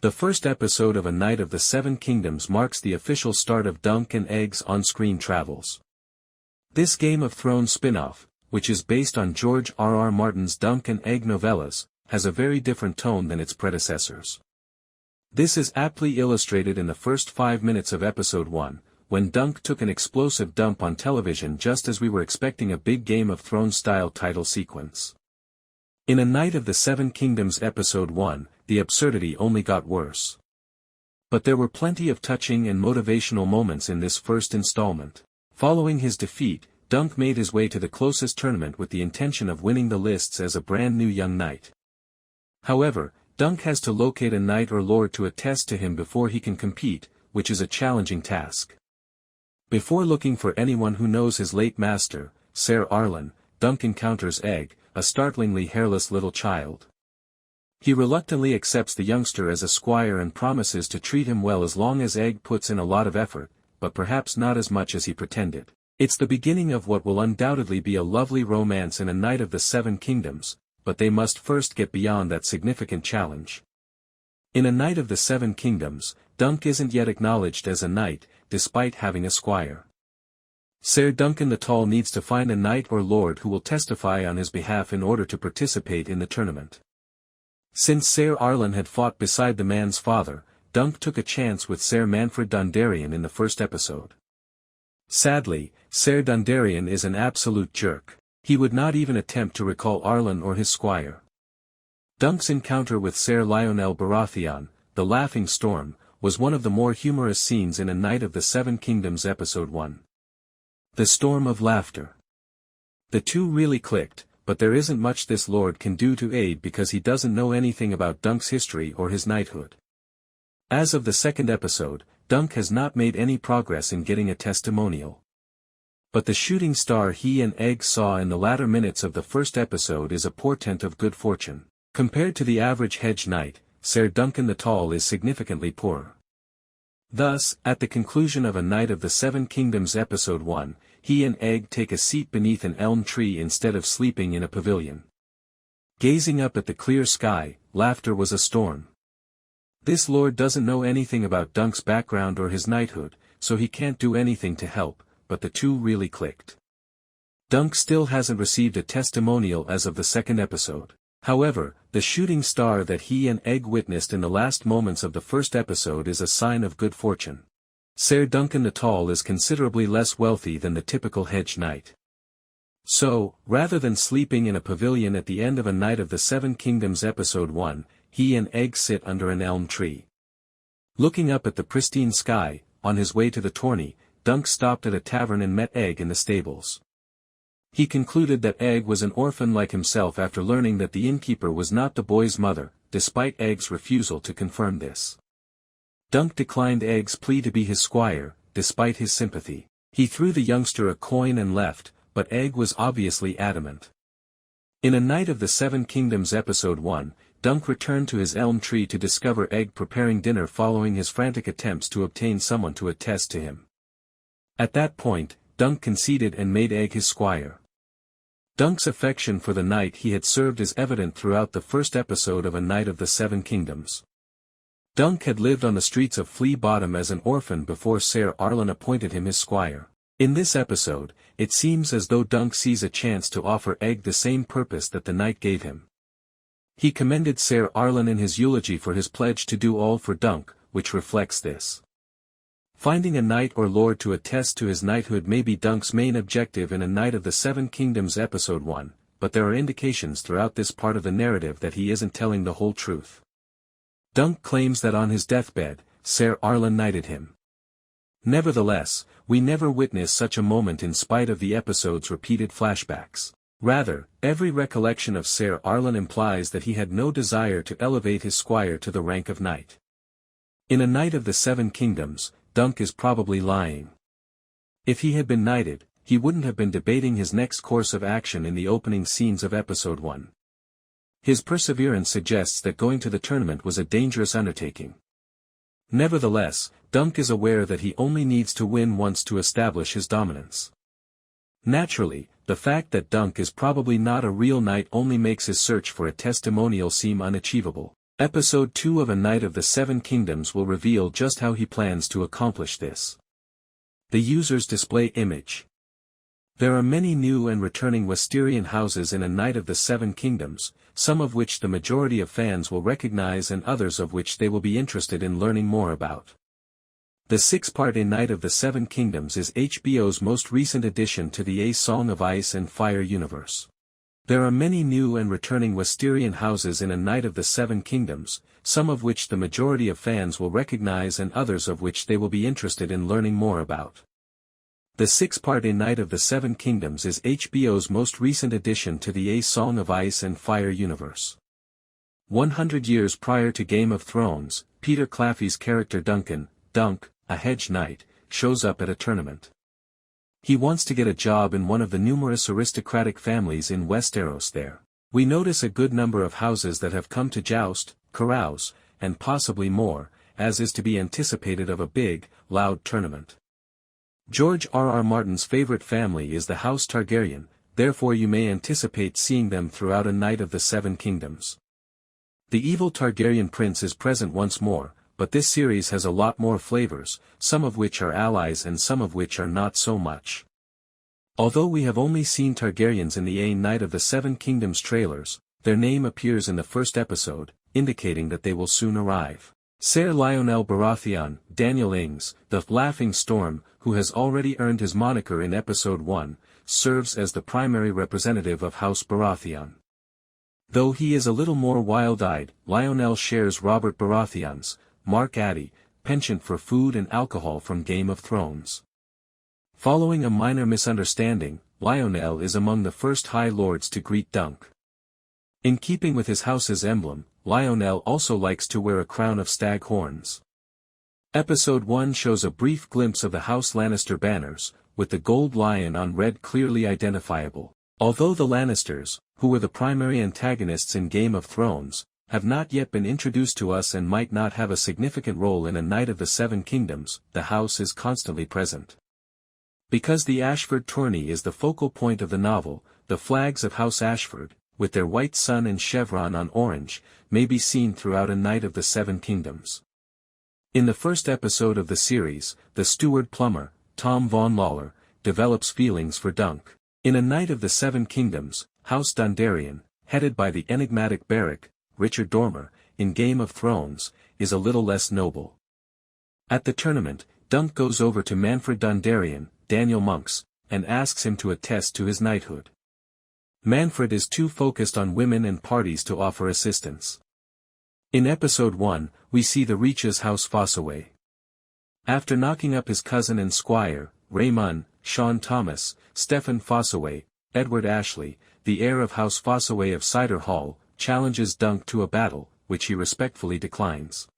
The first episode of A Knight of the Seven Kingdoms marks the official start of Dunk and Egg's on-screen travels. This Game of Thrones spin-off, which is based on George R.R. Martin's Dunk and Egg novellas, has a very different tone than its predecessors. This is aptly illustrated in the first 5 minutes of episode 1, when Dunk took an explosive dump on television just as we were expecting a big Game of Thrones-style title sequence. In A Knight of the Seven Kingdoms episode 1, the absurdity only got worse. But there were plenty of touching and motivational moments in this first installment. Following his defeat, Dunk made his way to the closest tournament with the intention of winning the lists as a brand new young knight. However, Dunk has to locate a knight or lord to attest to him before he can compete, which is a challenging task. Before looking for anyone who knows his late master, Ser Arlen, Dunk encounters Egg, a startlingly hairless little child. He reluctantly accepts the youngster as a squire and promises to treat him well as long as Egg puts in a lot of effort, but perhaps not as much as he pretended. It's the beginning of what will undoubtedly be a lovely romance in A Knight of the Seven Kingdoms, but they must first get beyond that significant challenge. In A Knight of the Seven Kingdoms, Dunk isn't yet acknowledged as a knight, despite having a squire. Ser Duncan the Tall needs to find a knight or lord who will testify on his behalf in order to participate in the tournament. Since Ser Arlen had fought beside the man's father, Dunk took a chance with Ser Manfred Dondarrion in the first episode. Sadly, Ser Dondarrion is an absolute jerk. He would not even attempt to recall Arlen or his squire. Dunk's encounter with Ser Lionel Baratheon, the Laughing Storm, was one of the more humorous scenes in A Knight of the Seven Kingdoms episode 1. The Storm of Laughter. The two really clicked, but there isn't much this lord can do to aid because he doesn't know anything about Dunk's history or his knighthood. As of the second episode, Dunk has not made any progress in getting a testimonial. But the shooting star he and Egg saw in the latter minutes of the first episode is a portent of good fortune. Compared to the average hedge knight, Ser Duncan the Tall is significantly poorer. Thus, at the conclusion of A Knight of the Seven Kingdoms episode 1, he and Egg take a seat beneath an elm tree instead of sleeping in a pavilion. Gazing up at the clear sky, laughter was a storm. This lord doesn't know anything about Dunk's background or his knighthood, so he can't do anything to help, but the two really clicked. Dunk still hasn't received a testimonial as of the second episode. However, the shooting star that he and Egg witnessed in the last moments of the first episode is a sign of good fortune. Ser Duncan the Tall is considerably less wealthy than the typical hedge knight. So, rather than sleeping in a pavilion at the end of A Knight of the Seven Kingdoms episode 1, he and Egg sit under an elm tree. Looking up at the pristine sky, on his way to the tourney, Dunk stopped at a tavern and met Egg in the stables. He concluded that Egg was an orphan like himself after learning that the innkeeper was not the boy's mother, despite Egg's refusal to confirm this. Dunk declined Egg's plea to be his squire, despite his sympathy. He threw the youngster a coin and left, but Egg was obviously adamant. In A Knight of the Seven Kingdoms episode 1, Dunk returned to his elm tree to discover Egg preparing dinner following his frantic attempts to obtain someone to attest to him. At that point, Dunk conceded and made Egg his squire. Dunk's affection for the knight he had served is evident throughout the first episode of A Knight of the Seven Kingdoms. Dunk had lived on the streets of Flea Bottom as an orphan before Ser Arlen appointed him his squire. In this episode, it seems as though Dunk sees a chance to offer Egg the same purpose that the knight gave him. He commended Ser Arlen in his eulogy for his pledge to do all for Dunk, which reflects this. Finding a knight or lord to attest to his knighthood may be Dunk's main objective in A Knight of the Seven Kingdoms episode 1, but there are indications throughout this part of the narrative that he isn't telling the whole truth. Dunk claims that on his deathbed, Ser Arlen knighted him. Nevertheless, we never witness such a moment in spite of the episode's repeated flashbacks. Rather, every recollection of Ser Arlen implies that he had no desire to elevate his squire to the rank of knight. In A Knight of the Seven Kingdoms, Dunk is probably lying. If he had been knighted, he wouldn't have been debating his next course of action in the opening scenes of episode 1. His perseverance suggests that going to the tournament was a dangerous undertaking. Nevertheless, Dunk is aware that he only needs to win once to establish his dominance. Naturally, the fact that Dunk is probably not a real knight only makes his search for a testimonial seem unachievable. Episode 2 of A Knight of the Seven Kingdoms will reveal just how he plans to accomplish this. The user's display image. There are many new and returning Westerian houses in A Knight of the Seven Kingdoms, some of which the majority of fans will recognize and others of which they will be interested in learning more about. The six-part A Knight of the Seven Kingdoms is HBO's most recent addition to the A Song of Ice and Fire universe. There are many new and returning Westerian houses in A Knight of the Seven Kingdoms, some of which the majority of fans will recognize and others of which they will be interested in learning more about. The six-part A Knight of the Seven Kingdoms is HBO's most recent addition to the A Song of Ice and Fire universe. 100 years prior to Game of Thrones, Peter Claffey's character Duncan, Dunk, a hedge knight, shows up at a tournament. He wants to get a job in one of the numerous aristocratic families in Westeros there. We notice a good number of houses that have come to joust, carouse, and possibly more, as is to be anticipated of a big, loud tournament. George R.R. Martin's favorite family is the House Targaryen, therefore you may anticipate seeing them throughout A Knight of the Seven Kingdoms. The evil Targaryen prince is present once more, but this series has a lot more flavors, some of which are allies and some of which are not so much. Although we have only seen Targaryens in the A Knight of the Seven Kingdoms trailers, their name appears in the first episode, indicating that they will soon arrive. Ser Lionel Baratheon, Daniel Ings, the Laughing Storm, who has already earned his moniker in Episode 1, serves as the primary representative of House Baratheon. Though he is a little more wild-eyed, Lionel shares Robert Baratheon's, Mark Addy, penchant for food and alcohol from Game of Thrones. Following a minor misunderstanding, Lionel is among the first High Lords to greet Dunk. In keeping with his house's emblem, Lionel also likes to wear a crown of stag horns. Episode 1 shows a brief glimpse of the House Lannister banners, with the gold lion on red clearly identifiable. Although the Lannisters, who were the primary antagonists in Game of Thrones, have not yet been introduced to us and might not have a significant role in A Knight of the Seven Kingdoms, the house is constantly present. Because the Ashford tourney is the focal point of the novel, the flags of House Ashford, with their white sun and chevron on orange, may be seen throughout A Knight of the Seven Kingdoms. In the first episode of the series, the steward plumber, Tom Vaughan Lawler, develops feelings for Dunk. In A Knight of the Seven Kingdoms, House Dondarrion, headed by the enigmatic Beric, Richard Dormer, in Game of Thrones, is a little less noble. At the tournament, Dunk goes over to Manfred Dondarrion, Daniel Monks, and asks him to attest to his knighthood. Manfred is too focused on women and parties to offer assistance. In Episode 1, we see the Reach's House Fossaway. After knocking up his cousin and squire, Ray Munn, Sean Thomas, Stephen Fossaway, Edward Ashley, the heir of House Fossaway of Cider Hall, challenges Dunk to a battle, which he respectfully declines.